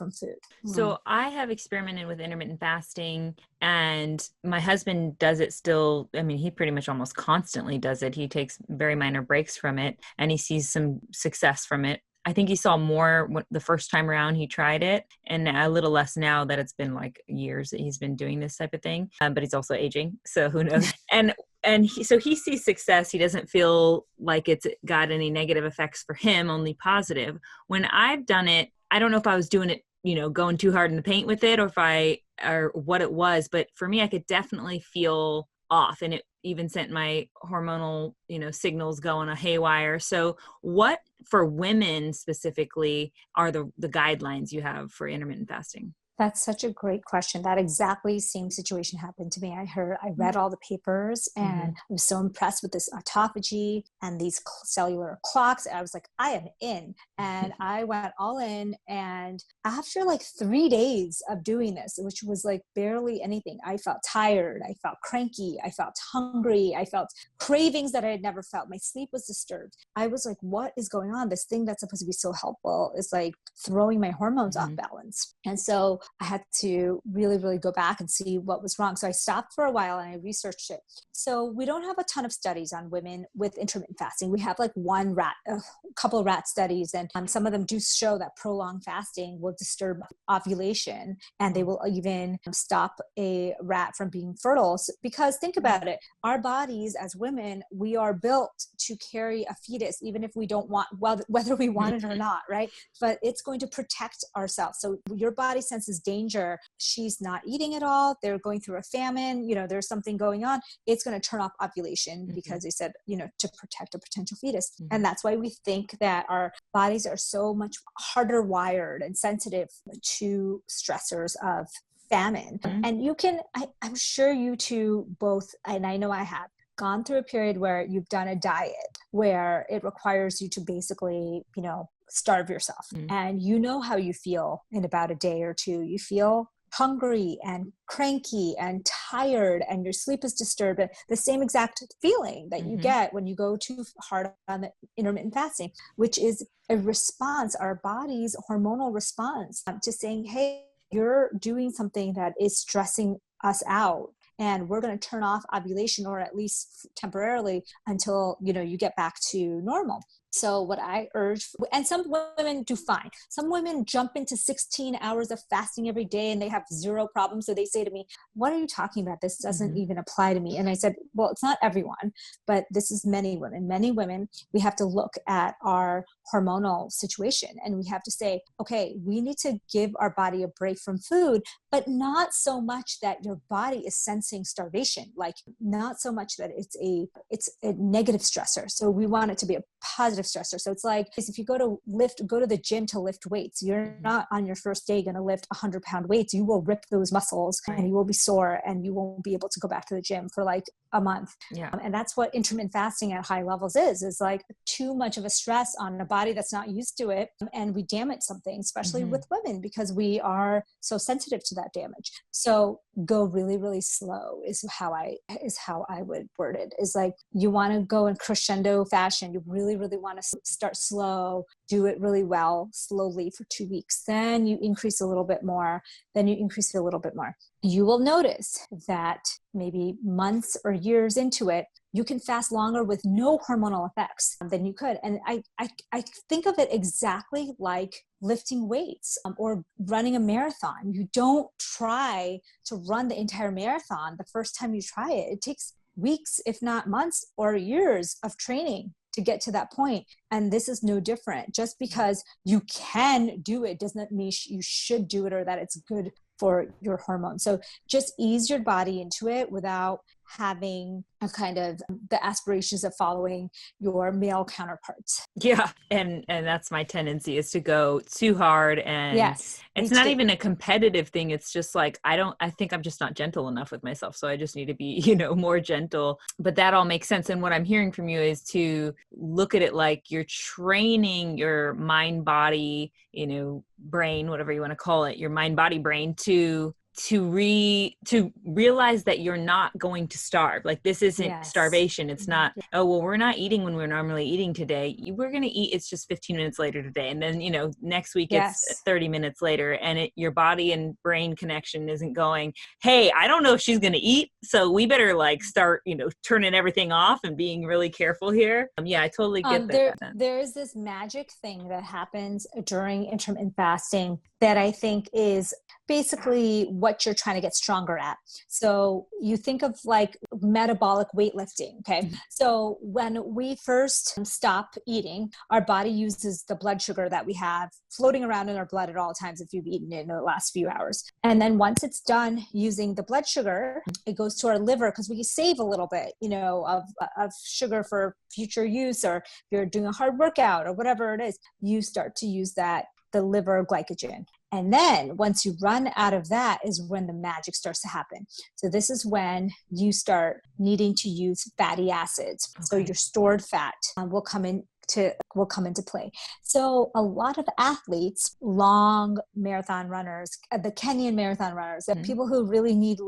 from food. So I have experimented with intermittent fasting, and my husband does it still. I mean, he pretty much almost constantly does it. He takes very minor breaks from it, and he sees some success from it. I think he saw more the first time around he tried it, and a little less now that it's been like years that he's been doing this type of thing. But he's also aging, so who knows? So he sees success. He doesn't feel like it's got any negative effects for him, only positive. When I've done it, I don't know if I was doing it, going too hard in the paint with it, or what it was, but for me, I could definitely feel off, and it even sent my hormonal, signals going a haywire. So what for women specifically are the guidelines you have for intermittent fasting? That's such a great question. That exactly same situation happened to me. I read all the papers, and I was so impressed with this autophagy and these cellular clocks. I was like, I am in. And I went all in. And after like 3 days of doing this, which was like barely anything, I felt tired. I felt cranky. I felt hungry. I felt cravings that I had never felt. My sleep was disturbed. I was like, what is going on? This thing that's supposed to be so helpful is like throwing my hormones off balance. And so I had to really, really go back and see what was wrong. So I stopped for a while and I researched it. So we don't have a ton of studies on women with intermittent fasting. We have like a couple of rat studies, and some of them do show that prolonged fasting will disturb ovulation, and they will even stop a rat from being fertile. Because think about it, our bodies as women, we are built to carry a fetus, even if we don't want, whether we want it or not, right? But it's going to protect ourselves. So your body senses danger. She's not eating at all. They're going through a famine. There's something going on. It's going to turn off ovulation because they said, to protect a potential fetus. And that's why we think that our bodies are so much harder wired and sensitive to stressors of famine. And I'm sure you two both, and I know I have, gone through a period where you've done a diet where it requires you to basically, starve yourself. And how you feel in about a day or two. You feel hungry and cranky and tired, and your sleep is disturbed. The same exact feeling that you get when you go too hard on the intermittent fasting, which is a response, our body's hormonal response to saying, hey, you're doing something that is stressing us out, and we're going to turn off ovulation, or at least temporarily, until you get back to normal. So what I urge, and some women do fine. Some women jump into 16 hours of fasting every day and they have zero problems. So they say to me, what are you talking about? This doesn't even apply to me. And I said, well, it's not everyone, but this is many women. Many women, we have to look at our hormonal situation, and we have to say, okay, we need to give our body a break from food, but not so much that your body is sensing starvation, like not so much that it's a negative stressor. So we want it to be a positive stressor. So it's like, if you go to the gym to lift weights, you're not on your first day going to lift 100-pound weights. You will rip those muscles and you will be sore, and you won't be able to go back to the gym for like a month. And that's what intermittent fasting at high levels is like too much of a stress on a body that's not used to it. And we damage something, especially with women, because we are so sensitive to that damage. So go really, really slow is how I would word it. Is like, you want to go in crescendo fashion. You really, really want to start slow, do it really well, slowly for 2 weeks. Then you increase a little bit more. Then you increase it a little bit more. You will notice that maybe months or years into it, you can fast longer with no hormonal effects than you could. And I think of it exactly like lifting weights or running a marathon. You don't try to run the entire marathon the first time you try it. It takes weeks, if not months or years of training to get to that point. And this is no different. Just because you can do it doesn't mean you should do it or that it's good for your hormones. So just ease your body into it without having a kind of the aspirations of following your male counterparts. Yeah. And that's my tendency, is to go too hard. And yes, it's not even a competitive thing. It's just like, I think I'm just not gentle enough with myself. So I just need to be, more gentle. But that all makes sense. And what I'm hearing from you is to look at it like you're training your mind, body, brain, whatever you want to call it, your mind, body, brain, to to realize that you're not going to starve. Like, this isn't starvation. It's not, oh, well, we're not eating when we're normally eating today. We're going to eat. It's just 15 minutes later today. And then, next week it's 30 minutes later, and your body and brain connection isn't going, hey, I don't know if she's going to eat, so we better start, turning everything off and being really careful here. I totally get that. There is this magic thing that happens during intermittent fasting that I think is basically what you're trying to get stronger at. So you think of like metabolic weightlifting. Okay. Mm-hmm. So when we first stop eating, our body uses the blood sugar that we have floating around in our blood at all times if you've eaten it in the last few hours. And then once it's done using the blood sugar, it goes to our liver because we save a little bit, of sugar for future use, or if you're doing a hard workout or whatever it is, you start to use the liver glycogen. And then once you run out of that is when the magic starts to happen. So this is when you start needing to use fatty acids. Okay. So your stored fat will come into play. So a lot of athletes, long marathon runners, the Kenyan marathon runners, the people who really need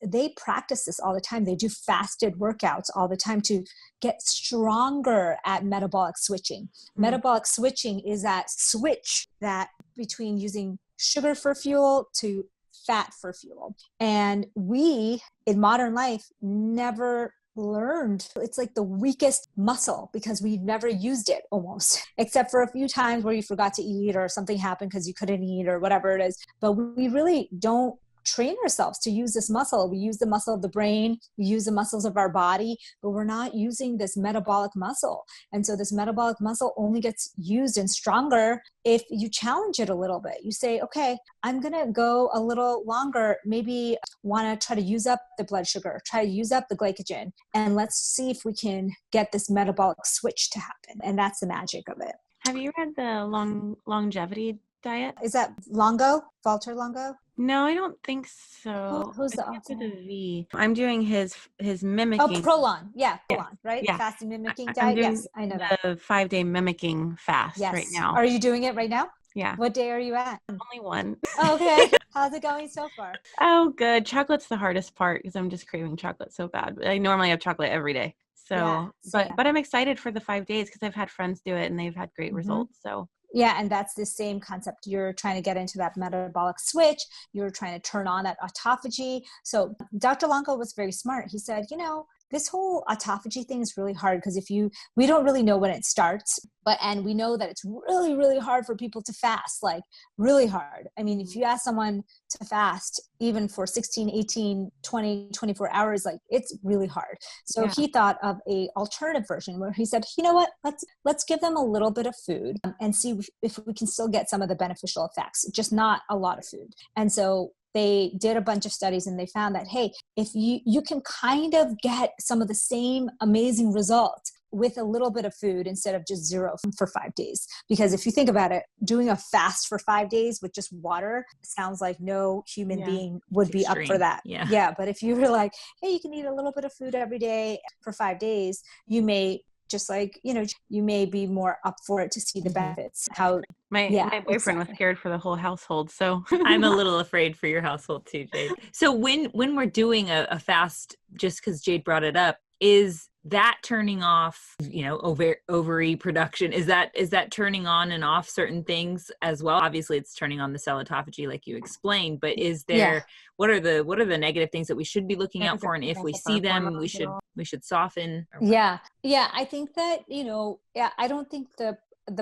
they practice this all the time. They do fasted workouts all the time to get stronger at metabolic switching. Mm-hmm. Metabolic switching is that switch that between using sugar for fuel to fat for fuel. And we in modern life never learned. It's like the weakest muscle because we've never used it almost, except for a few times where you forgot to eat or something happened because you couldn't eat or whatever it is. But we really don't train ourselves to use this muscle. We use the muscle of the brain, we use the muscles of our body, but we're not using this metabolic muscle. And so this metabolic muscle only gets used and stronger if you challenge it a little bit. You say, okay, I'm going to go a little longer, maybe want to try to use up the blood sugar, try to use up the glycogen, and let's see if we can get this metabolic switch to happen. And that's the magic of it. Have you read the longevity diet? Is that Longo? Walter Longo? No, I don't think so. Who's the author? With a V. I'm doing his mimicking. Oh, Prolon. Yeah, Prolon, right? Yeah. Fasting mimicking diet. Yes, I know that. The 5-day mimicking fast right now. Are you doing it right now? Yeah. What day are you at? Only one. Okay. How's it going so far? Oh, good. Chocolate's the hardest part because I'm just craving chocolate so bad. I normally have chocolate every day. So, but I'm excited for the 5 days because I've had friends do it and they've had great results. So. Yeah, and that's the same concept. You're trying to get into that metabolic switch. You're trying to turn on that autophagy. So Dr. Longo was very smart. He said, this whole autophagy thing is really hard because we don't really know when it starts, and we know that it's really, really hard for people to fast, like really hard. I mean, if you ask someone to fast even for 16, 18, 20, 24 hours, like it's really hard. So he thought of a alternative version where he said, you know what, let's give them a little bit of food and see if we can still get some of the beneficial effects, just not a lot of food. And so they did a bunch of studies and they found that, hey, if you can kind of get some of the same amazing results with a little bit of food instead of just zero for 5 days. Because if you think about it, doing a fast for 5 days with just water sounds like no human being would be up for that. Yeah. But if you were like, hey, you can eat a little bit of food every day for 5 days, you may you may be more up for it to see the benefits. My boyfriend was scared for the whole household. So I'm a little afraid for your household too, Jade. So when we're doing a fast, just because Jade brought it up, is that turning off, ovary production? Is that turning on and off certain things as well? Obviously it's turning on the cell autophagy like you explained, but is there, what are the negative things that we should be looking out for? And if we see them, we should soften. Yeah. I think that, I don't think the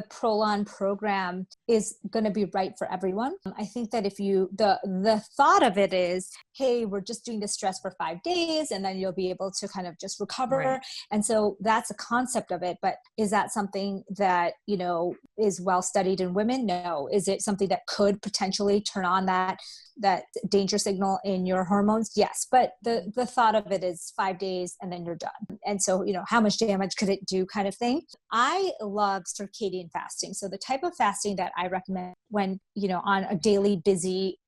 Prolon program is going to be right for everyone. I think that if the thought of it is, hey, we're just doing this stress for 5 days and then you'll be able to kind of just recover. Right. And so that's a concept of it. But is that something that, is well studied in women? No. Is it something that could potentially turn on that danger signal in your hormones? Yes. But the thought of it is 5 days and then you're done. And so, how much damage could it do kind of thing? I love circadian fasting. So the type of fasting that I recommend when, on a daily busy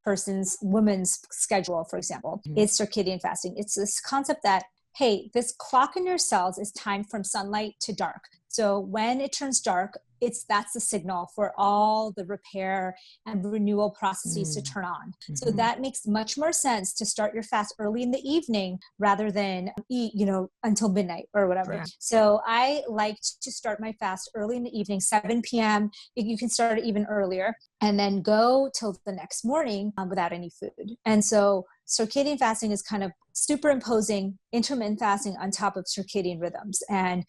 woman's schedule, for example, is circadian fasting. It's this concept that, hey, this clock in your cells is timed from sunlight to dark. So when it turns dark, that's the signal for all the repair and renewal processes to turn on. So that makes much more sense to start your fast early in the evening rather than eat, until midnight or whatever. Yeah. So I like to start my fast early in the evening, 7 p.m. You can start it even earlier, and then go till the next morning without any food. And so circadian fasting is kind of superimposing intermittent fasting on top of circadian rhythms and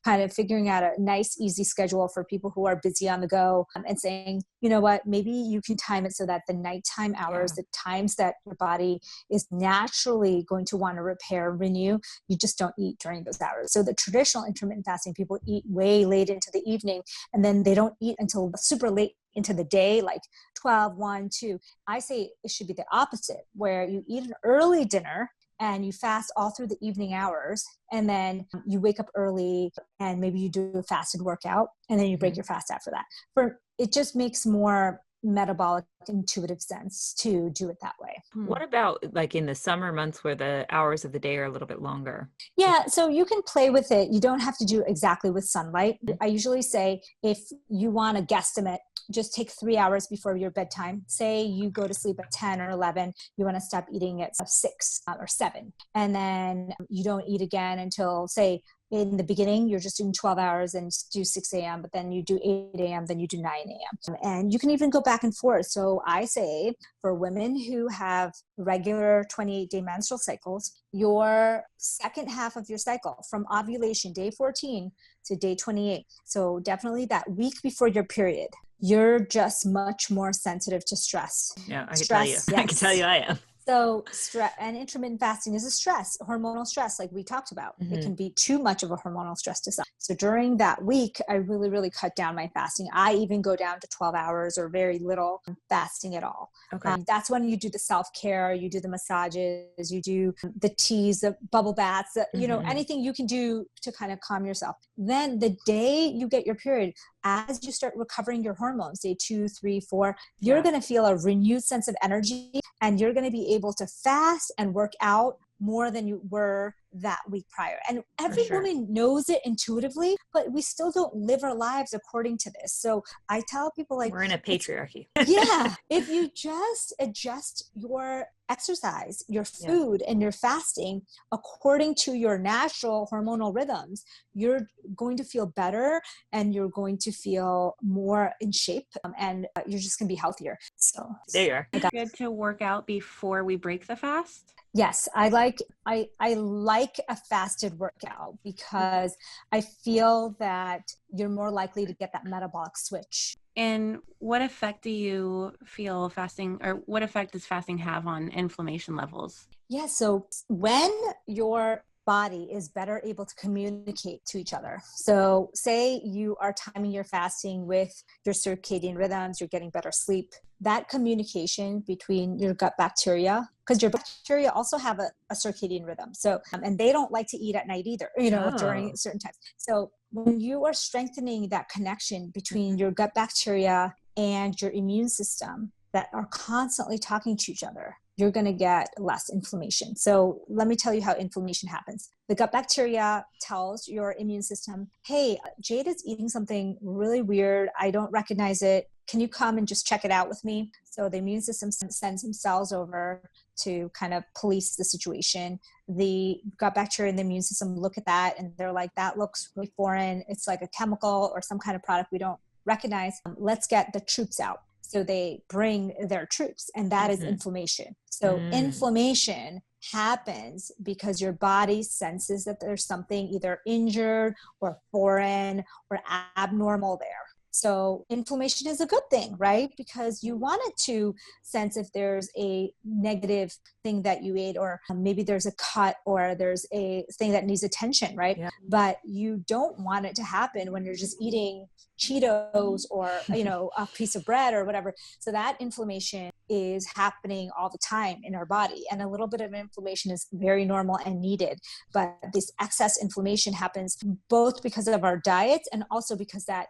kind of figuring out a nice, easy schedule for people who are busy on the go, and saying, you know what, maybe you can time it so that the nighttime hours, the times that your body is naturally going to want to repair, renew, you just don't eat during those hours. So the traditional intermittent fasting, people eat way late into the evening, and then they don't eat until super late into the day, like 12, 1, 2. I say it should be the opposite, where you eat an early dinner and you fast all through the evening hours, and then you wake up early and maybe you do a fasted workout, and then you break your fast after that. It just makes more metabolic, intuitive sense to do it that way. What about like in the summer months where the hours of the day are a little bit longer? Yeah, so you can play with it. You don't have to do exactly with sunlight. I usually say if you want to guesstimate, just take 3 hours before your bedtime. Say you go to sleep at 10 or 11, you want to stop eating at 6 or 7. And then you don't eat again until, say, in the beginning, you're just doing 12 hours and do 6 a.m., but then you do 8 a.m., then you do 9 a.m. And you can even go back and forth. So I say for women who have regular 28-day menstrual cycles, your second half of your cycle from ovulation, day 14 to day 28. So definitely that week before your period, you're just much more sensitive to stress. Yeah, I can tell you. Yes. I can tell you I am. So stress and intermittent fasting is a stress, hormonal stress, like we talked about. It can be too much of a hormonal stress to some. So during that week, I really, really cut down my fasting. I even go down to 12 hours or very little fasting at all. Okay. That's when you do the self-care, you do the massages, you do the teas, the bubble baths, anything you can do to kind of calm yourself. Then the day you get your period, as you start recovering your hormones, day 2, 3, 4, you're going to feel a renewed sense of energy, and you're going to be able to fast and work out more than you were that week prior. And every woman knows it intuitively, but we still don't live our lives according to this. So I tell people, like, we're in a patriarchy. Yeah. If you just adjust your exercise, your food, and your fasting according to your natural hormonal rhythms, you're going to feel better, and you're going to feel more in shape, and you're just going to be healthier. So there you are. It's good to work out before we break the fast. Yes, I like a fasted workout because I feel that you're more likely to get that metabolic switch. And what effect do you feel fasting, or what effect does fasting have on inflammation levels? Yeah, so when your body is better able to communicate to each other. So say you are timing your fasting with your circadian rhythms, you're getting better sleep. That communication between your gut bacteria, because your bacteria also have a circadian rhythm. So, and they don't like to eat at night either, during certain times. So when you are strengthening that connection between your gut bacteria and your immune system that are constantly talking to each other, you're going to get less inflammation. So let me tell you how inflammation happens. The gut bacteria tells your immune system, hey, Jade is eating something really weird. I don't recognize it. Can you come and just check it out with me? So the immune system sends some cells over to kind of police the situation. The gut bacteria and the immune system look at that, and they're like, that looks really foreign. It's like a chemical or some kind of product we don't recognize. Let's get the troops out. So they bring their troops, and that is inflammation. So inflammation happens because your body senses that there's something either injured or foreign or abnormal there. So inflammation is a good thing, right? Because you want it to sense if there's a negative thing that you ate, or maybe there's a cut, or there's a thing that needs attention, right? Yeah. But you don't want it to happen when you're just eating Cheetos or, a piece of bread or whatever. So that inflammation is happening all the time in our body. And a little bit of inflammation is very normal and needed. But this excess inflammation happens both because of our diets and also because that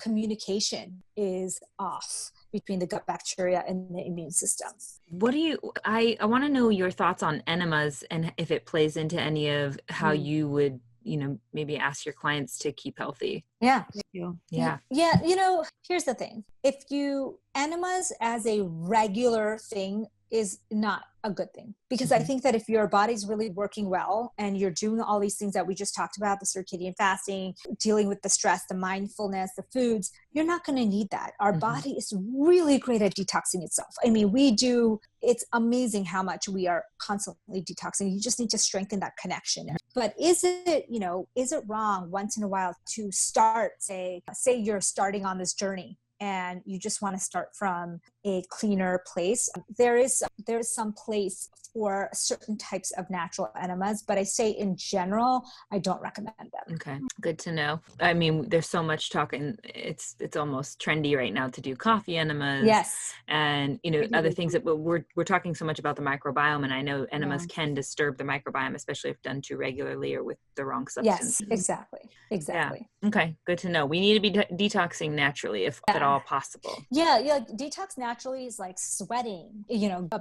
communication is off between the gut bacteria and the immune system. I want to know your thoughts on enemas and if it plays into any of how you would maybe ask your clients to keep healthy. Yeah. Thank you. Yeah. Yeah. Here's the thing. If you enemas as a regular thing is not a good thing, because I think that if your body's really working well and you're doing all these things that we just talked about, the circadian fasting, dealing with the stress, the mindfulness, the foods, you're not going to need that. Our body is really great at detoxing itself. I mean, it's amazing how much we are constantly detoxing. You just need to strengthen that connection. But is it wrong once in a while to start, say you're starting on this journey and you just want to start from a cleaner place? There is some place for certain types of natural enemas, but I say in general, I don't recommend them. Okay, good to know. I mean, there's so much talk, and it's almost trendy right now to do coffee enemas. Yes. And other things that we're talking so much about the microbiome, and I know enemas can disturb the microbiome, especially if done too regularly or with the wrong substance. Yes, exactly. Yeah. Okay, good to know. We need to be detoxing naturally if at all possible. Yeah, detox naturally is like sweating,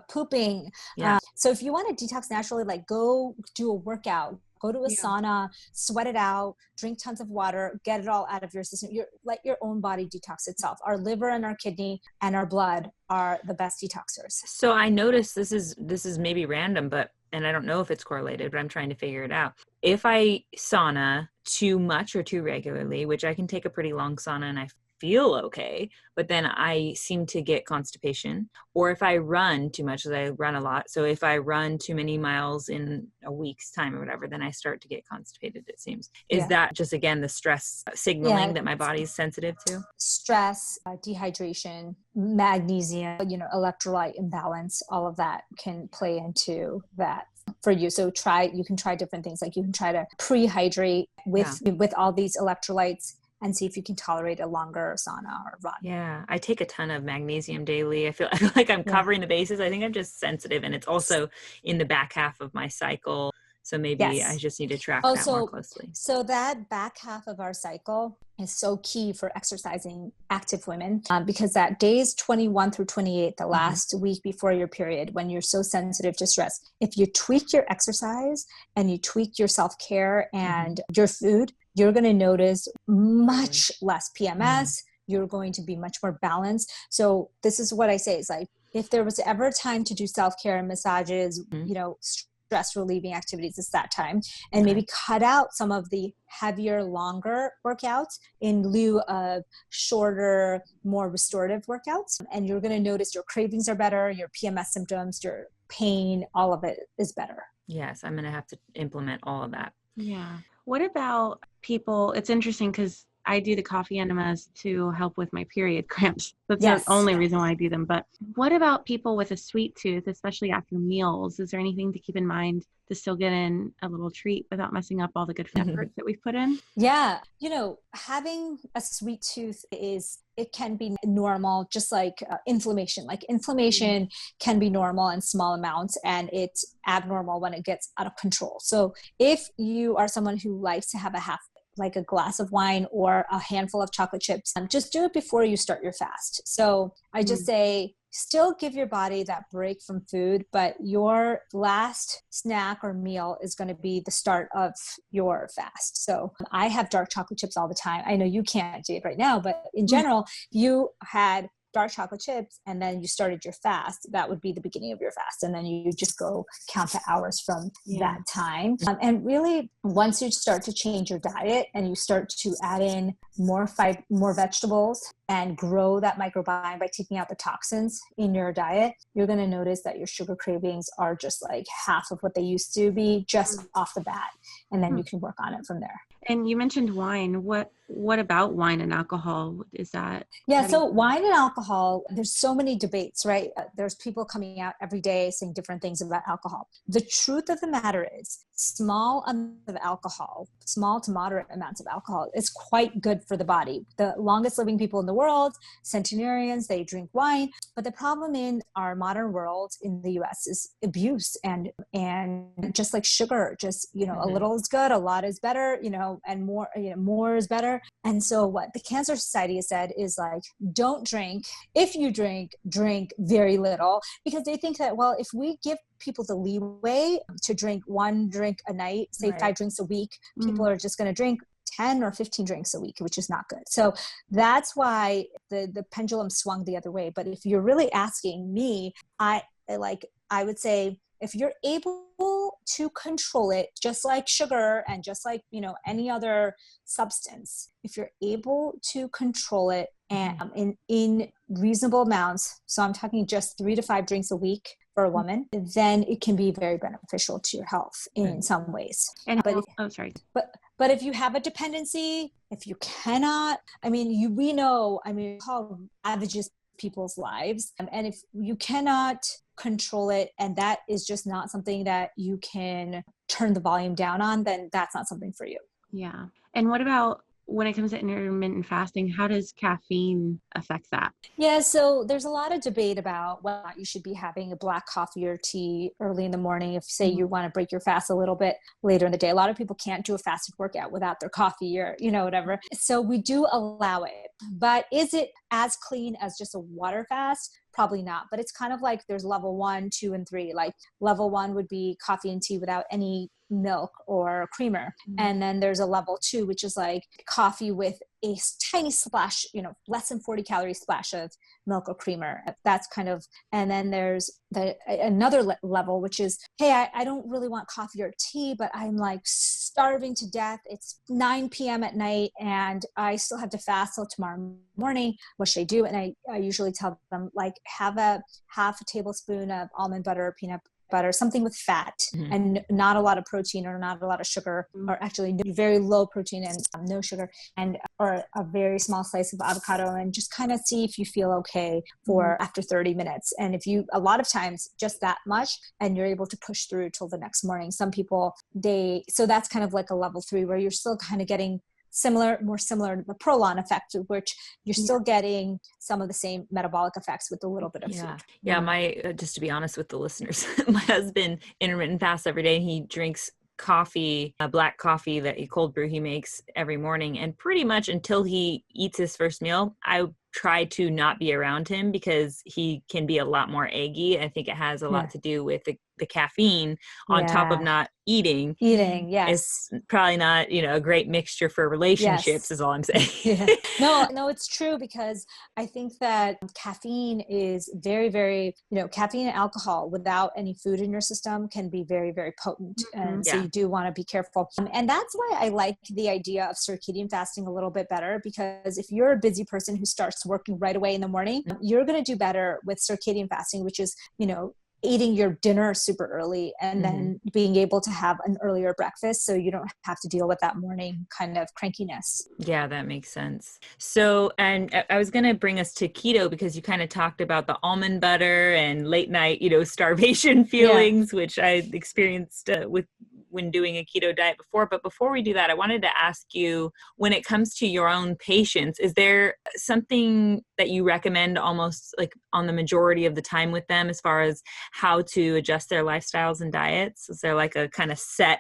pooping. Yeah. So if you want to detox naturally, like go do a workout, go to a sauna, sweat it out, drink tons of water, get it all out of your system. Let your own body detox itself. Our liver and our kidney and our blood are the best detoxers. So I noticed this is maybe random, and I don't know if it's correlated, but I'm trying to figure it out. If I sauna too much or too regularly, which I can take a pretty long sauna and I feel okay, but then I seem to get constipation. Or if I run too much, because I run a lot. So if I run too many miles in a week's time or whatever, then I start to get constipated, it seems. Is that just, again, the stress signaling that my body's sensitive to? Stress, dehydration, magnesium, electrolyte imbalance, all of that can play into that for you. So you can try different things. Like you can try to pre-hydrate with all these electrolytes and see if you can tolerate a longer sauna or run. Yeah, I take a ton of magnesium daily. I feel like I'm covering the bases. I think I'm just sensitive, and it's also in the back half of my cycle. So maybe I just need to track that more closely. So that back half of our cycle is so key for exercising active women, because that days 21 through 28, the last week before your period, when you're so sensitive to stress, if you tweak your exercise and you tweak your self-care and your food, you're going to notice much less PMS. You're going to be much more balanced. So this is what I say is like, if there was ever time to do self-care and massages, stress relieving activities, it's that time. And maybe cut out some of the heavier, longer workouts in lieu of shorter, more restorative workouts. And you're going to notice your cravings are better, your PMS symptoms, your pain, all of it is better. Yes, I'm going to have to implement all of that. Yeah. What about people? It's interesting because I do the coffee enemas to help with my period cramps. That's the only reason why I do them. But what about people with a sweet tooth, especially after meals? Is there anything to keep in mind to still get in a little treat without messing up all the good efforts that we've put in? Yeah. Having a sweet tooth it can be normal, just like inflammation. Like inflammation can be normal in small amounts, and it's abnormal when it gets out of control. So if you are someone who likes to have like a glass of wine or a handful of chocolate chips, just do it before you start your fast. So I just say, still give your body that break from food, but your last snack or meal is going to be the start of your fast. So I have dark chocolate chips all the time. I know you can't do it right now, but in general, you had dark chocolate chips and then you started your fast, that would be the beginning of your fast. And then you just go count the hours from that time. And really, once you start to change your diet and you start to add in more vegetables and grow that microbiome by taking out the toxins in your diet, you're going to notice that your sugar cravings are just like half of what they used to be just off the bat. And then you can work on it from there. And you mentioned wine. What about wine and alcohol? Is that? Yeah. So wine and alcohol, there's so many debates, right? There's people coming out every day saying different things about alcohol. The truth of the matter is small amounts of alcohol, small to moderate amounts of alcohol is quite good for the body. The longest living people in the world, centenarians, they drink wine. But the problem in our modern world in the US is abuse and just like sugar, just, a little is good, a lot is better, and more, more is better. And so what the Cancer Society has said is like, don't drink. If you drink very little, because they think that, well, if we give people the leeway to drink one drink a night, say 5 drinks a week, people are just going to drink 10 or 15 drinks a week, which is not good. So that's why the pendulum swung the other way. But if you're really asking me, I would say, if you're able to control it, just like sugar and just like, any other substance, if you're able to control it and in reasonable amounts, so I'm talking just 3 to 5 drinks a week for a woman, then it can be very beneficial to your health in some ways. But if you have a dependency, if you cannot, we know how ravages people's lives. And if you cannot control it, and that is just not something that you can turn the volume down on, then that's not something for you. Yeah. And what about when it comes to intermittent fasting, how does caffeine affect that? Yeah, so there's a lot of debate about whether or not you should be having a black coffee or tea early in the morning. If, say, you want to break your fast a little bit later in the day. A lot of people can't do a fasted workout without their coffee or, whatever. So we do allow it. But is it as clean as just a water fast? Probably not. But it's kind of like there's level 1, 2, and 3. Like level 1 would be coffee and tea without any milk or creamer. And then there's a level 2, which is like coffee with a tiny splash, less than 40 calorie splash of milk or creamer. That's kind of, and then there's another level, which is, hey, I don't really want coffee or tea, but I'm like starving to death. It's 9 p.m. at night and I still have to fast till tomorrow morning. What should I do? And I usually tell them, like, have a half a tablespoon of almond butter or peanut butter, something with fat and not a lot of protein or not a lot of sugar, or actually very low protein and no sugar, and or a very small slice of avocado, and just kind of see if you feel okay for after 30 minutes. And if you, a lot of times just that much, and you're able to push through till the next morning. Some people, so that's kind of like a level 3 where you're still kind of getting more similar to the prolon effect, which you're still getting some of the same metabolic effects with a little bit of food. Yeah. Just to be honest with the listeners, my husband intermittent fasts every day. He drinks coffee, a black coffee that he cold brew he makes every morning. And pretty much until he eats his first meal, I try to not be around him because he can be a lot more eggy. I think it has a lot to do with the caffeine on top of not eating. Yes. It's probably not, a great mixture for relationships is all I'm saying. No, it's true, because I think that caffeine is very, very, caffeine and alcohol without any food in your system can be very, very potent. And so you do want to be careful. And that's why I like the idea of circadian fasting a little bit better, because if you're a busy person who starts working right away in the morning, you're going to do better with circadian fasting, which is, eating your dinner super early and then being able to have an earlier breakfast, so you don't have to deal with that morning kind of crankiness. Yeah, that makes sense. So, and I was going to bring us to keto because you kind of talked about the almond butter and late night, starvation feelings, which I experienced when doing a keto diet before. But before we do that, I wanted to ask you, when it comes to your own patients, is there something that you recommend almost like on the majority of the time with them as far as how to adjust their lifestyles and diets? Is there like a kind of set,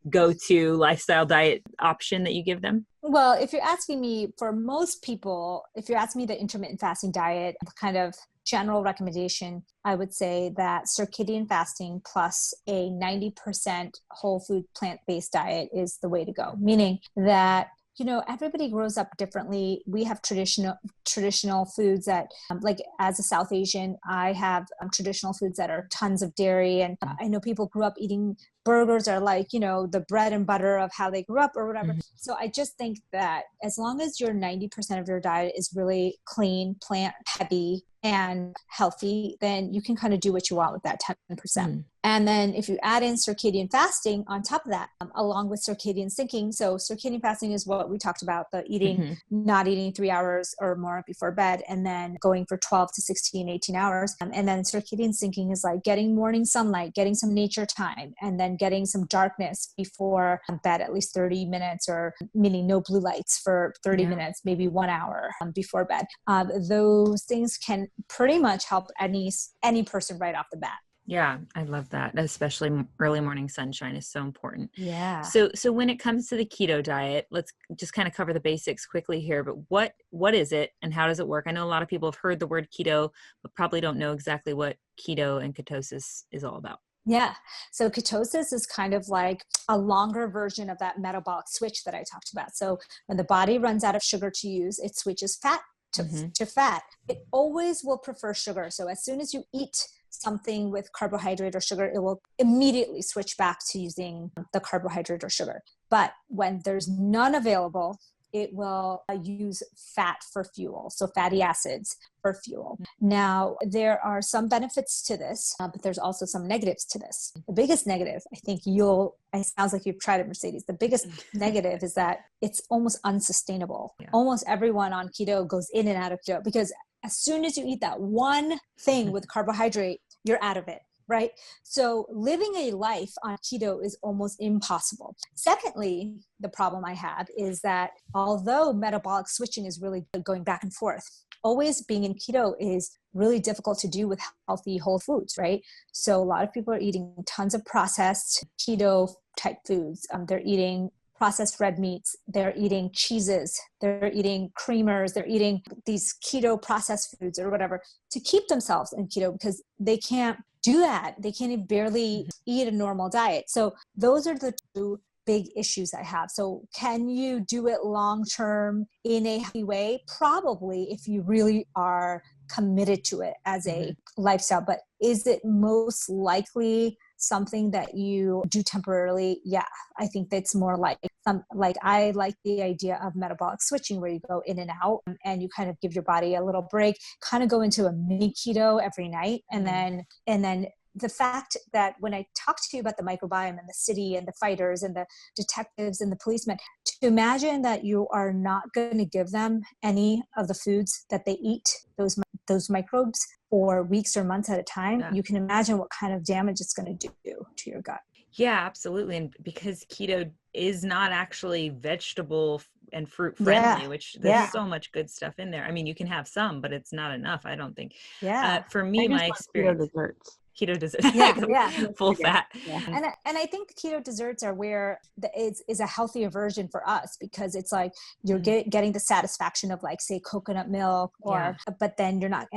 go-to lifestyle diet option that you give them? Well, if you're asking me, for most people, if you're asking me the intermittent fasting diet, kind of general recommendation, I would say that circadian fasting plus a 90% whole food plant-based diet is the way to go. Meaning that, everybody grows up differently. We have traditional foods that, like as a South Asian, I have traditional foods that are tons of dairy. And I know people grew up eating burgers are like, the bread and butter of how they grew up or whatever. So I just think that as long as your 90% of your diet is really clean, plant heavy, and healthy, then you can kind of do what you want with that 10%. And then if you add in circadian fasting on top of that, along with circadian syncing. So circadian fasting is what we talked about, the eating, not eating 3 hours or more before bed, and then going for 12 to 16, 18 hours. And then circadian syncing is like getting morning sunlight, getting some nature time, and then getting some darkness before bed, at least 30 minutes, or meaning no blue lights for 30 minutes, maybe 1 hour before bed. Those things can pretty much help any person right off the bat. Yeah, I love that. Especially early morning sunshine is so important. Yeah. So when it comes to the keto diet, let's just kind of cover the basics quickly here. But what is it and how does it work? I know a lot of people have heard the word keto, but probably don't know exactly what keto and ketosis is all about. Yeah. So ketosis is kind of like a longer version of that metabolic switch that I talked about. So when the body runs out of sugar to use, it switches fat to fat. It always will prefer sugar. So as soon as you eat something with carbohydrate or sugar, it will immediately switch back to using the carbohydrate or sugar. But when there's none available, it will use fat for fuel. So fatty acids for fuel. Now, there are some benefits to this, but there's also some negatives to this. The biggest negative, I think it sounds like you've tried it, Mercedes. The biggest negative is that it's almost unsustainable. Yeah. Almost everyone on keto goes in and out of keto because as soon as you eat that one thing with carbohydrate, you're out of it. Right? So living a life on keto is almost impossible. Secondly, the problem I have is that although metabolic switching is really going back and forth, always being in keto is really difficult to do with healthy whole foods, right? So a lot of people are eating tons of processed keto type foods. They're eating processed red meats, they're eating cheeses, they're eating creamers, they're eating these keto processed foods or whatever to keep themselves in keto because they can't do that. They can't barely eat a normal diet. So those are the two big issues I have. So can you do it long-term in a healthy way? Probably, if you really are committed to it as a lifestyle. But is it most likely something that you do temporarily? Yeah, I think that's more like I like the idea of metabolic switching where you go in and out and you kind of give your body a little break, kind of go into a mini keto every night. And then the fact that when I talk to you about the microbiome and the city and the fighters and the detectives and the policemen, to imagine that you are not going to give them any of the foods that they eat, those microbes, for weeks or months at a time, you can imagine what kind of damage it's going to do to your gut. Yeah, absolutely. And because keto is not actually vegetable and fruit friendly, which there's so much good stuff in there. I mean, you can have some, but it's not enough, I don't think. Yeah. For me, my experience. Keto desserts. Full fat. Yeah. And I think keto desserts are where is a healthier version for us because it's like you're getting the satisfaction of like say coconut milk but then you're not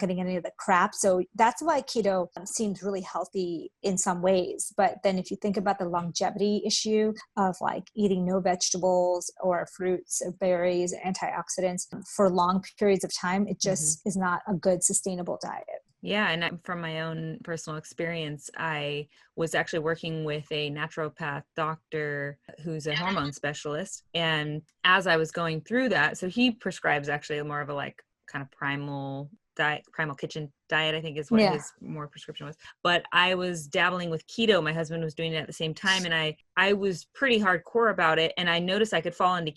getting any of the crap. So that's why keto seems really healthy in some ways. But then if you think about the longevity issue of like eating no vegetables or fruits or berries, antioxidants for long periods of time, it just is not a good sustainable diet. Yeah. And from my own personal experience, I was actually working with a naturopath doctor who's a hormone specialist. And as I was going through that, so he prescribes actually more of a like kind of primal diet, primal kitchen diet, I think is what his more prescription was. But I was dabbling with keto. My husband was doing it at the same time. And I was pretty hardcore about it. And I noticed I could fall into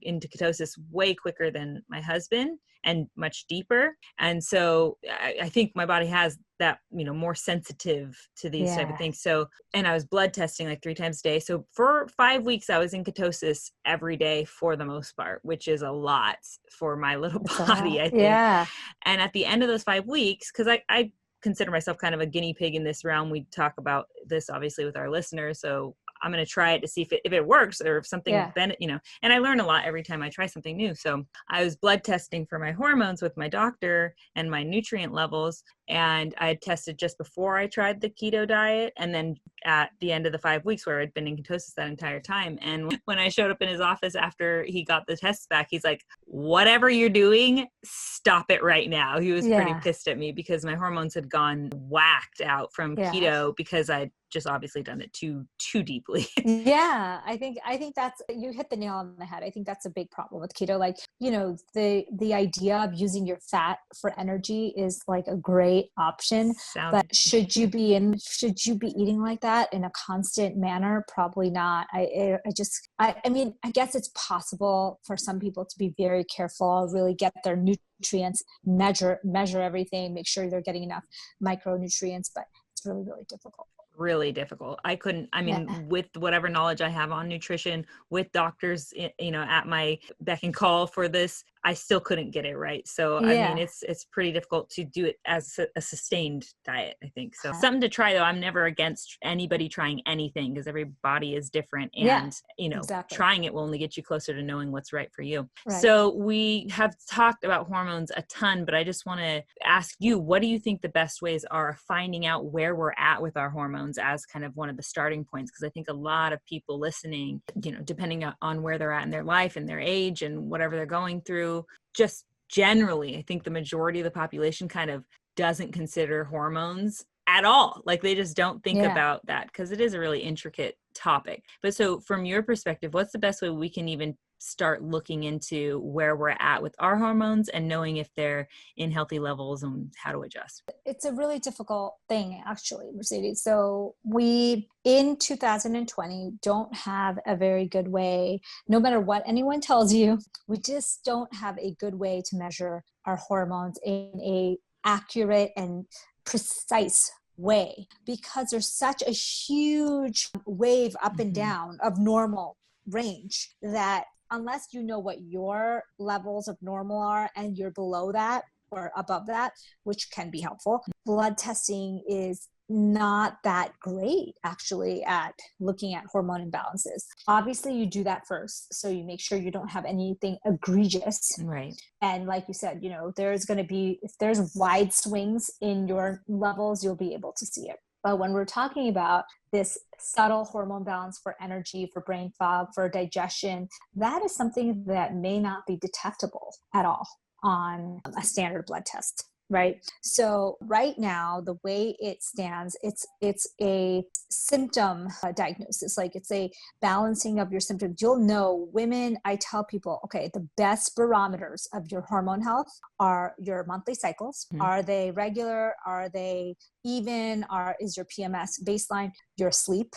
ketosis way quicker than my husband and much deeper. And so I think my body has that, more sensitive to these type of things. So, and I was blood testing like 3 times a day. So for 5 weeks, I was in ketosis every day for the most part, which is a lot for my little body, I think. Yeah. And at the end of those 5 weeks, because I consider myself kind of a guinea pig in this realm. We talk about this obviously with our listeners. So I'm going to try it to see if it works or if something, and I learn a lot every time I try something new. So I was blood testing for my hormones with my doctor and my nutrient levels. And I had tested just before I tried the keto diet, and then at the end of the 5 weeks where I'd been in ketosis that entire time. And when I showed up in his office after he got the tests back, he's like, whatever you're doing, stop it right now. He was pretty pissed at me because my hormones had gone whacked out from keto because I'd just obviously done it too deeply. Yeah, I think that's, you hit the nail on the head. I think that's a big problem with keto. Like, you know, the idea of using your fat for energy is like a great option, but should you be eating like that in a constant manner? Probably not. I mean, I guess it's possible for some people to be very careful, really get their nutrients, measure everything, make sure they're getting enough micronutrients, but it's really, really difficult. Really difficult. With whatever knowledge I have on nutrition, with doctors, you know, at my beck and call for this, I still couldn't get it right. So, I mean, it's pretty difficult to do it as a sustained diet, I think. So something to try though. I'm never against anybody trying anything because every body is different, and you know, trying it will only get you closer to knowing what's right for you. Right. So we have talked about hormones a ton, but I just want to ask you, what do you think the best ways are of finding out where we're at with our hormones as kind of one of the starting points? Because I think a lot of people listening, you know, depending on where they're at in their life and their age and whatever they're going through, just generally, I think the majority of the population kind of doesn't consider hormones at all. Like they just don't think about that because it is a really intricate topic. But so from your perspective, what's the best way we can even start looking into where we're at with our hormones and knowing if they're in healthy levels and how to adjust? It's a really difficult thing, actually, Mercedes. So we, in 2020, don't have a very good way, no matter what anyone tells you, we just don't have a good way to measure our hormones in a accurate and precise way, because there's such a huge wave up and down of normal range that unless you know what your levels of normal are and you're below that or above that, which can be helpful, blood testing is not that great actually at looking at hormone imbalances. Obviously you do that first, so you make sure you don't have anything egregious, right? And like you said, you know, there's going to be, if there's wide swings in your levels, you'll be able to see it. But when we're talking about this subtle hormone balance for energy, for brain fog, for digestion, that is something that may not be detectable at all on a standard blood test, right? So right now, the way it stands, it's a symptom diagnosis, like it's a balancing of your symptoms. You'll know, women, I tell people, okay, the best barometers of your hormone health are your monthly cycles. Are they regular? Are they even? Is your PMS baseline? Your sleep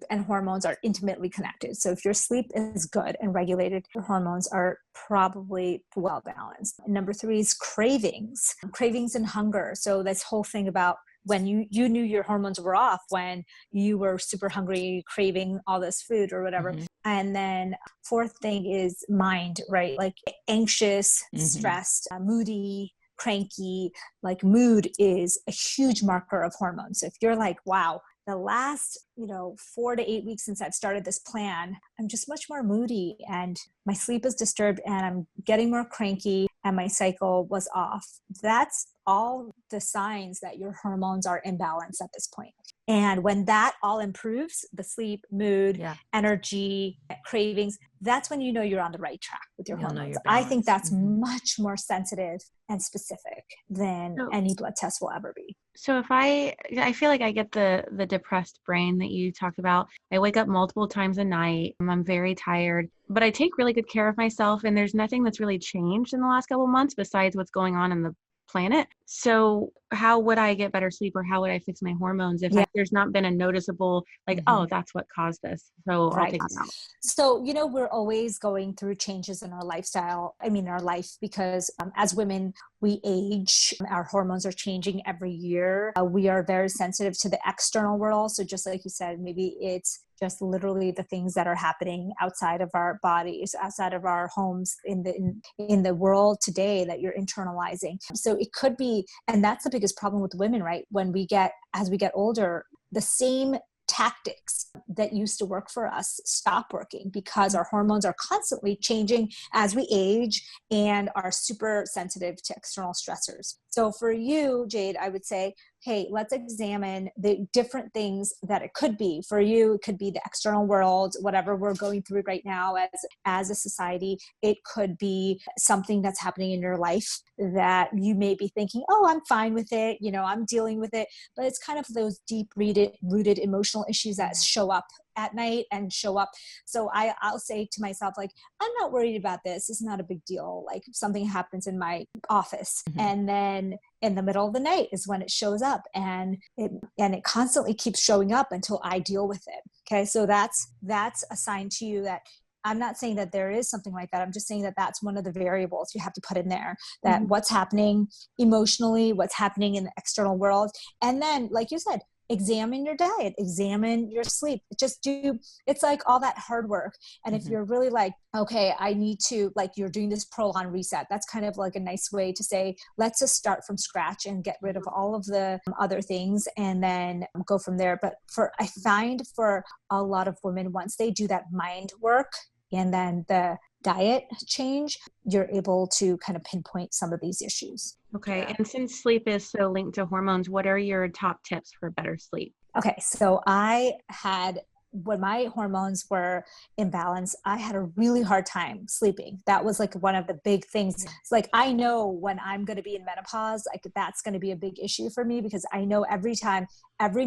and hormones are intimately connected. So if your sleep is good and regulated, your hormones are probably well balanced. Number 3 is cravings and hunger. So this whole thing about when you knew your hormones were off when you were super hungry, craving all this food or whatever. And then 4th thing is mind, right? Like anxious, stressed, moody, cranky. Like mood is a huge marker of hormones. So if you're like, wow, the last, 4 to 8 weeks since I've started this plan, I'm just much more moody and my sleep is disturbed and I'm getting more cranky and my cycle was off. That's all the signs that your hormones are imbalanced at this point. And when that all improves, the sleep, mood, energy, cravings, that's when you know you're on the right track with your hormones. I think that's much more sensitive and specific than any blood test will ever be. So if I feel like I get the depressed brain that you talked about. I wake up multiple times a night. I'm very tired, but I take really good care of myself. And there's nothing that's really changed in the last couple of months besides what's going on in the planet. So how would I get better sleep, or how would I fix my hormones if there's not been a noticeable, like, oh, that's what caused this, so I'll take it out. So, we're always going through changes in our lifestyle. Our life, because as women, we age, our hormones are changing every year. We are very sensitive to the external world. So just like you said, maybe it's just literally the things that are happening outside of our bodies, outside of our homes, in the world today that you're internalizing. So it could be, and that's the biggest problem with women, right? As we get older, the same tactics that used to work for us stop working because our hormones are constantly changing as we age and are super sensitive to external stressors. So for you, Jade, I would say, hey, let's examine the different things that it could be. For you, it could be the external world, whatever we're going through right now as a society. It could be something that's happening in your life that you may be thinking, oh, I'm fine with it. I'm dealing with it. But it's kind of those deep-rooted emotional issues that show up at night and show up. So I'll say to myself, like, I'm not worried about this. It's not a big deal. Like something happens in my office and then in the middle of the night is when it shows up and it constantly keeps showing up until I deal with it. Okay. So that's a sign to you that I'm not saying that there is something like that. I'm just saying that that's one of the variables you have to put in there, that what's happening emotionally, what's happening in the external world. And then, like you said, examine your diet, examine your sleep, it's like all that hard work. And if you're really like, okay, I need to, like you're doing this prolonged reset, that's kind of like a nice way to say, let's just start from scratch and get rid of all of the other things and then go from there. But I find for a lot of women, once they do that mind work and then the diet change, you're able to kind of pinpoint some of these issues. Okay. Yeah. And since sleep is so linked to hormones, what are your top tips for better sleep? Okay. So when my hormones were imbalanced, I had a really hard time sleeping. That was like one of the big things. It's like, I know when I'm going to be in menopause, like that's going to be a big issue for me because I know every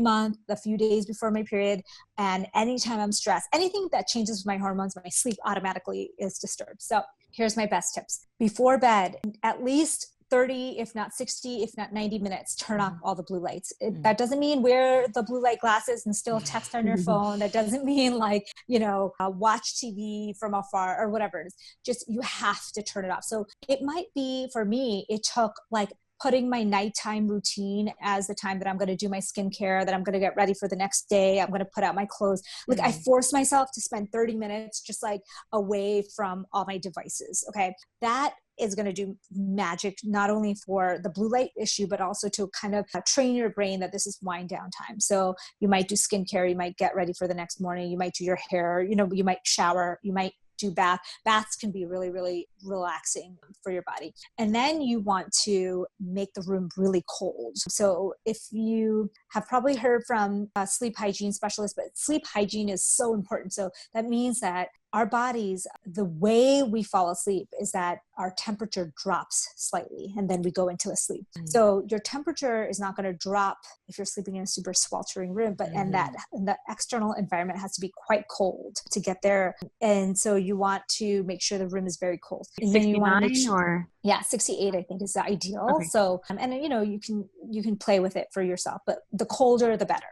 month, a few days before my period, and anytime I'm stressed, anything that changes with my hormones, my sleep automatically is disturbed. So here's my best tips. Before bed, at least 30, if not 60, if not 90 minutes, turn off all the blue lights. That doesn't mean wear the blue light glasses and still text on your phone. That doesn't mean like, watch TV from afar or whatever it is. Just, you have to turn it off. So it might be, for me, it took like putting my nighttime routine as the time that I'm going to do my skincare, that I'm going to get ready for the next day. I'm going to put out my clothes. Like I forced myself to spend 30 minutes just like away from all my devices. Okay. That is going to do magic, not only for the blue light issue, but also to kind of train your brain that this is wind down time. So you might do skincare, you might get ready for the next morning, you might do your hair, you might shower, you might do baths can be really, really relaxing for your body. And then you want to make the room really cold. So if you have probably heard from a sleep hygiene specialist, but sleep hygiene is so important. So that means that our bodies, the way we fall asleep is that our temperature drops slightly and then we go into a sleep. So your temperature is not going to drop if you're sleeping in a super sweltering room, but and the external environment has to be quite cold to get there. And so you want to make sure the room is very cold. And 69 then you want to make sure, 68 I think is the ideal. Okay. So and you can play with it for yourself, but the colder the better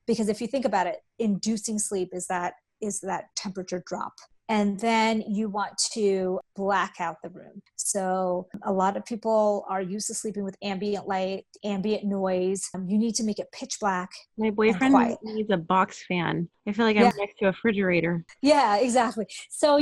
because if you think about it, inducing sleep is that temperature drop. And then you want to black out the room. So a lot of people are used to sleeping with ambient light, ambient noise. You need to make it pitch black. My boyfriend needs a box fan. I feel like I'm next to a refrigerator. Yeah, exactly. So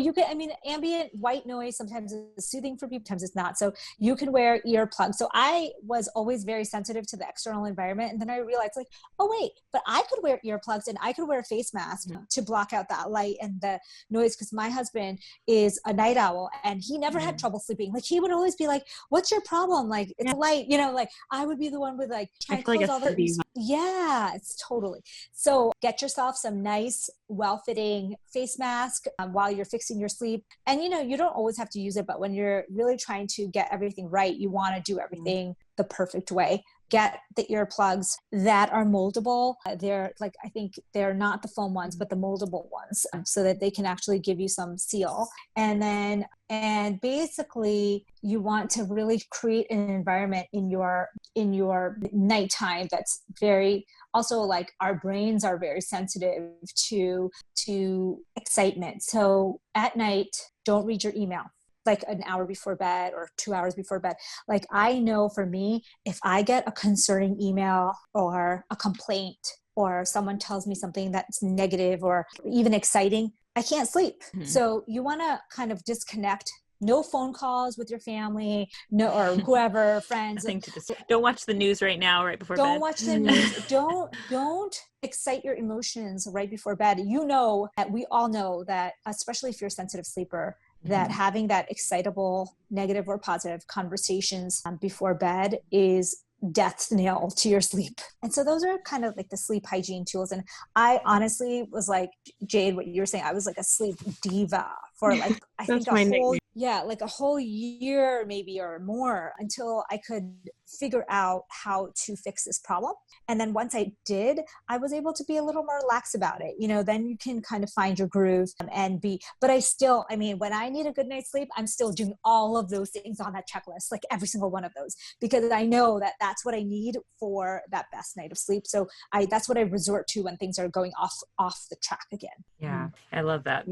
ambient white noise sometimes is soothing for people, sometimes it's not. So you can wear earplugs. So I was always very sensitive to the external environment. And then I realized like, oh wait, but I could wear earplugs and I could wear a face mask to block out that light and the noise. Because my husband is a night owl and he never had trouble sleeping. Like he would always be like, what's your problem? Like it's light, like I would be the one with like trying to close all the... Yeah, it's totally. So get yourself some nice, well-fitting face mask while you're fixing your sleep. And, you don't always have to use it, but when you're really trying to get everything right, you want to do everything the perfect way. Get the earplugs that are moldable. They're like, I think they're not the foam ones, but the moldable ones so that they can actually give you some seal. And basically you want to really create an environment in your nighttime that's very, also like our brains are very sensitive to excitement. So at night, don't read your email like an hour before bed or 2 hours before bed. Like I know for me, if I get a concerning email or a complaint or someone tells me something that's negative or even exciting, I can't sleep. So you want to kind of disconnect no phone calls with your family, no, or whoever, friends. Nothing to don't watch the news right now, right before bed. Don't watch the news. Don't excite your emotions right before bed. You know that we all know that, especially if you're a sensitive sleeper, that having that excitable, negative or positive conversations before bed is death's nail to your sleep. And so those are kind of like the sleep hygiene tools. And I honestly was like, Jade, what you were saying, I was like a sleep diva for like, I think like a whole year maybe or more until I could figure out how to fix this problem. And then once I did, I was able to be a little more relaxed about it. Then you can kind of find your groove but I mean, when I need a good night's sleep, I'm still doing all of those things on that checklist, like every single one of those, because I know that that's what I need for that best night of sleep. So that's what I resort to when things are going off the track again. Yeah, I love that.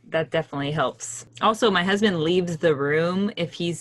That definitely helps. Also, my husband leaves the room if he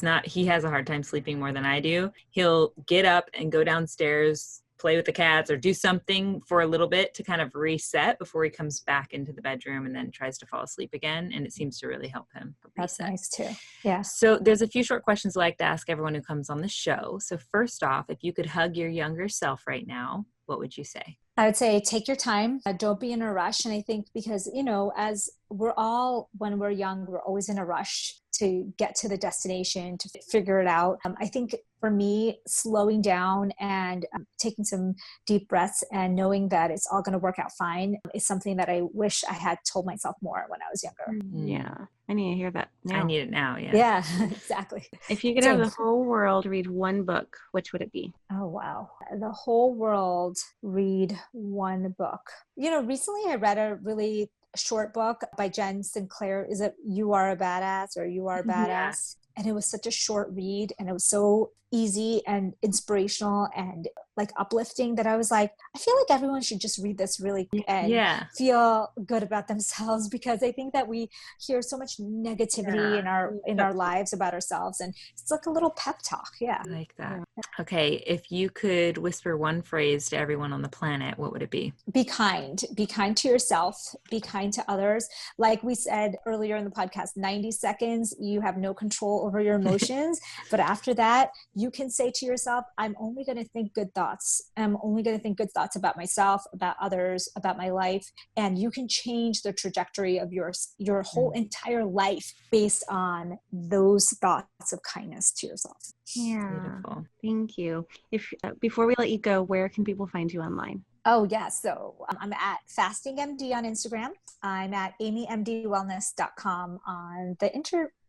has a hard time sleeping more than I do. He'll get up and go downstairs, play with the cats, or do something for a little bit to kind of reset before he comes back into the bedroom and then tries to fall asleep again. And it seems to really help him reset. That's nice too. Yeah. So there's a few short questions I like to ask everyone who comes on the show. So first off, if you could hug your younger self right now, what would you say? I would say take your time. Don't be in a rush. And I think because, as when we're young, we're always in a rush to get to the destination, to figure it out. I think for me, slowing down and taking some deep breaths and knowing that it's all going to work out fine is something that I wish I had told myself more when I was younger. Yeah. I need to hear that now. I need it now. Yeah. Yeah, exactly. If you could have the whole world read one book, which would it be? Oh, wow. The whole world read one book. Recently I read a really short book by Jen Sinclair. Is it You Are a Badass or You Are a Badass? Yeah. And it was such a short read and it was so easy and inspirational and like uplifting that I was like, I feel like everyone should just read this really and feel good about themselves, because I think that we hear so much negativity in our lives about ourselves, and it's like a little pep talk. Yeah. I like that. Okay. If you could whisper one phrase to everyone on the planet, what would it be? Be kind. Be kind to yourself. Be kind to others. Like we said earlier in the podcast, 90 seconds, you have no control over your emotions. But after that, you can say to yourself, I'm only going to think good thoughts. I'm only going to think good thoughts about myself, about others, about my life. And you can change the trajectory of your whole entire life based on those thoughts of kindness to yourself. Yeah. Beautiful. Thank you. If before we let you go, where can people find you online? Oh, yeah. So I'm at FastingMD on Instagram. I'm at amymdwellness.com on the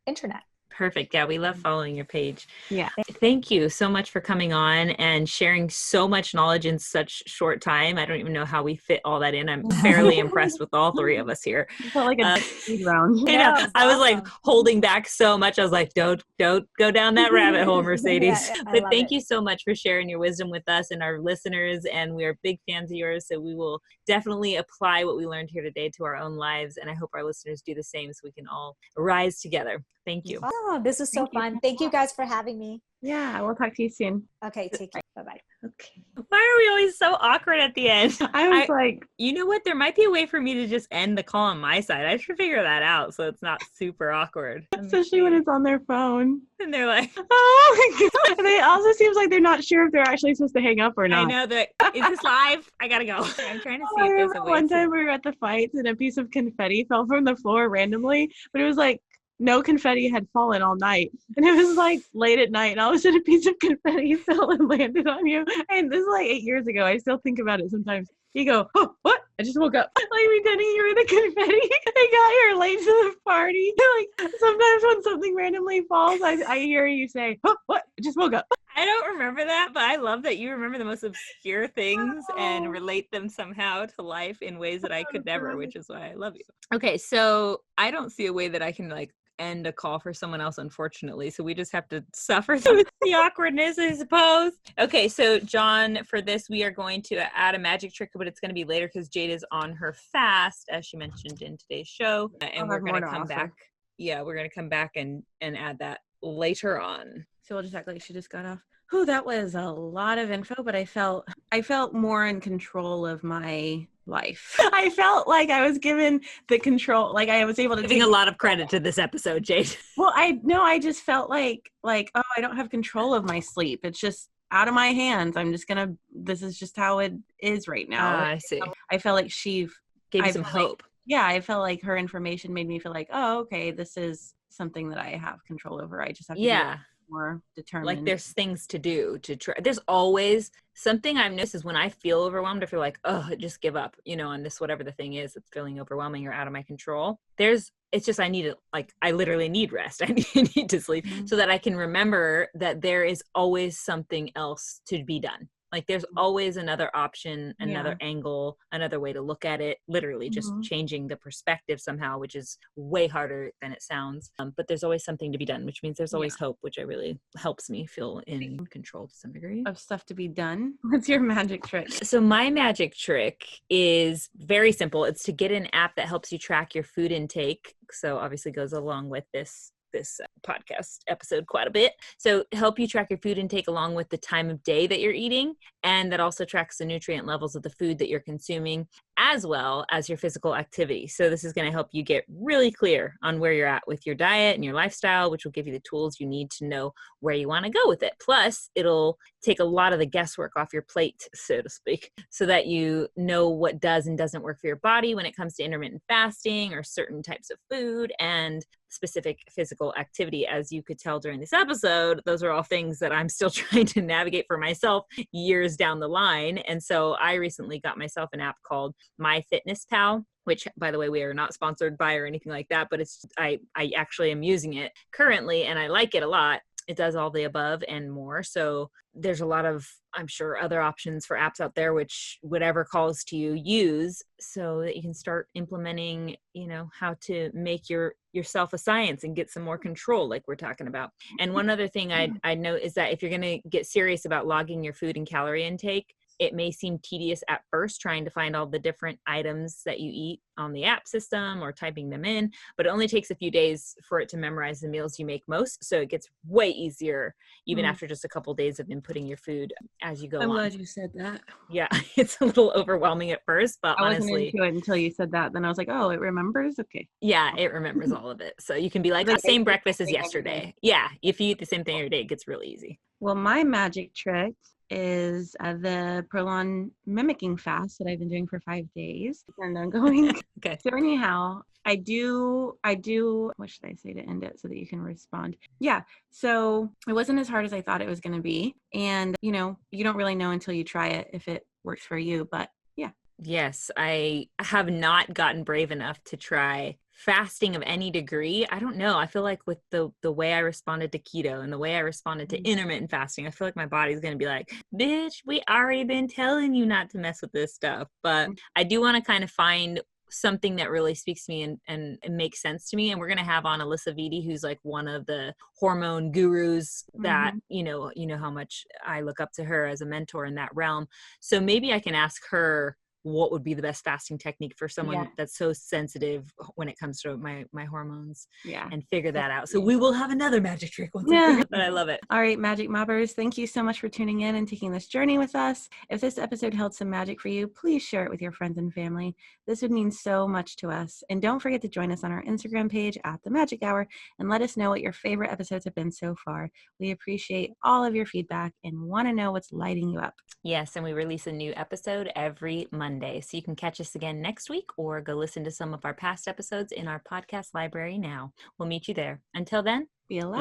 internet. Perfect. Yeah, we love following your page. Yeah. Thank you so much for coming on and sharing so much knowledge in such short time. I don't even know how we fit all that in. I'm fairly impressed with all three of us here. It felt like a speed round. I was like holding back so much. I was like, don't go down that rabbit hole, Mercedes. But thank you so much for sharing your wisdom with us and our listeners. And we are big fans of yours. So we will definitely apply what we learned here today to our own lives. And I hope our listeners do the same so we can all rise together. Thank you. Oh, this was so fun. Thank you guys for having me. Yeah, we'll talk to you soon. Okay, take care. Bye-bye. Okay. Why are we always so awkward at the end? I was like, you know what? There might be a way for me to just end the call on my side. I should figure that out so it's not super awkward. Especially when it's on their phone. And they're like, oh my God. They also seems like they're not sure if they're actually supposed to hang up or not. I know that. Is this live? I gotta go. I'm trying to see if there's a way. One time we were at the fights and a piece of confetti fell from the floor randomly, but it was like, no confetti had fallen all night. And it was like late at night and all of a sudden a piece of confetti fell and landed on you. And this is like 8 years ago. I still think about it sometimes. You go, oh, what? I just woke up. Like we didn't hear the confetti. I got here late to the party. Like sometimes when something randomly falls, I hear you say, oh, what? I just woke up. I don't remember that, but I love that you remember the most obscure things and relate them somehow to life in ways that I could never, which is why I love you. Okay, so I don't see a way that I can end a call for someone else, unfortunately. So we just have to suffer through the awkwardness, I suppose. Okay, so John, for this, we are going to add a magic trick, but it's going to be later because Jade is on her fast, as she mentioned in today's show. And we're going to come back. Yeah, we're going to come back and add that later on. So we'll just act like she just got off. That was a lot of info, but I felt more in control of my life. I felt like I was given the control, like I was able to giving a lot of credit to this episode, Jade. Well, I just felt like, oh, I don't have control of my sleep. It's just out of my hands. This is just how it is right now. I see. I felt like she gave you some hope. I felt like her information made me feel like, oh, okay, this is something that I have control over. I just have to be more determined. Like there's things to do to try. There's always something I've noticed is when I feel overwhelmed, I feel like, oh, just give up, on this, whatever the thing is that's feeling overwhelming or out of my control. It's just, I literally need rest. I need to sleep so that I can remember that there is always something else to be done. Like there's always another option, another angle, another way to look at it, literally just changing the perspective somehow, which is way harder than it sounds. But there's always something to be done, which means there's always hope, which really helps me feel in control to some degree. Of stuff to be done. What's your magic trick? So my magic trick is very simple. It's to get an app that helps you track your food intake. So obviously goes along with this podcast episode quite a bit. So help you track your food intake along with the time of day that you're eating. And that also tracks the nutrient levels of the food that you're consuming, as well as your physical activity. So this is going to help you get really clear on where you're at with your diet and your lifestyle, which will give you the tools you need to know where you want to go with it. Plus, it'll take a lot of the guesswork off your plate, so to speak, so that you know what does and doesn't work for your body when it comes to intermittent fasting or certain types of food and specific physical activity. As you could tell during this episode, those are all things that I'm still trying to navigate for myself years down the line. And so I recently got myself an app called MyFitnessPal, which, by the way, we are not sponsored by or anything like that, but I actually am using it currently and I like it a lot. It does all the above and more. So there's a lot of, I'm sure, other options for apps out there, which whatever calls to you, use so that you can start implementing, how to make yourself a science and get some more control like we're talking about. And one other thing I know is that if you're going to get serious about logging your food and calorie intake, it may seem tedious at first trying to find all the different items that you eat on the app system or typing them in, but it only takes a few days for it to memorize the meals you make most. So it gets way easier even after just a couple of days of inputting your food as you go on. I'm glad you said that. Yeah, it's a little overwhelming at first, but I honestly, wasn't into it until you said that. Then I was like, oh, it remembers? Okay. Yeah, it remembers all of it. So you can be like, same breakfast as yesterday. Yeah, if you eat the same thing every day, it gets really easy. Well, my magic trick is the prolonged mimicking fast that I've been doing for 5 days and ongoing. Okay. So anyhow, I do, what should I say to end it so that you can respond? Yeah. So it wasn't as hard as I thought it was going to be. And, you don't really know until you try it if it works for you, but yeah. Yes, I have not gotten brave enough to try fasting of any degree. I don't know. I feel like with the way I responded to keto and the way I responded to intermittent fasting, I feel like my body's going to be like, bitch, we already been telling you not to mess with this stuff. But I do want to kind of find something that really speaks to me and makes sense to me. And we're going to have on Alyssa Vitti, who's like one of the hormone gurus that, you know how much I look up to her as a mentor in that realm. So maybe I can ask her what would be the best fasting technique for someone that's so sensitive when it comes to my hormones and figure that out. So we will have another magic trick once but I love it. All right, Magic Mobbers, thank you so much for tuning in and taking this journey with us. If this episode held some magic for you, please share it with your friends and family. This would mean so much to us. And don't forget to join us on our Instagram page at The Magic Hour and let us know what your favorite episodes have been so far. We appreciate all of your feedback and want to know what's lighting you up. Yes, and we release a new episode every Monday. So you can catch us again next week or go listen to some of our past episodes in our podcast library now. We'll meet you there. Until then, be alive.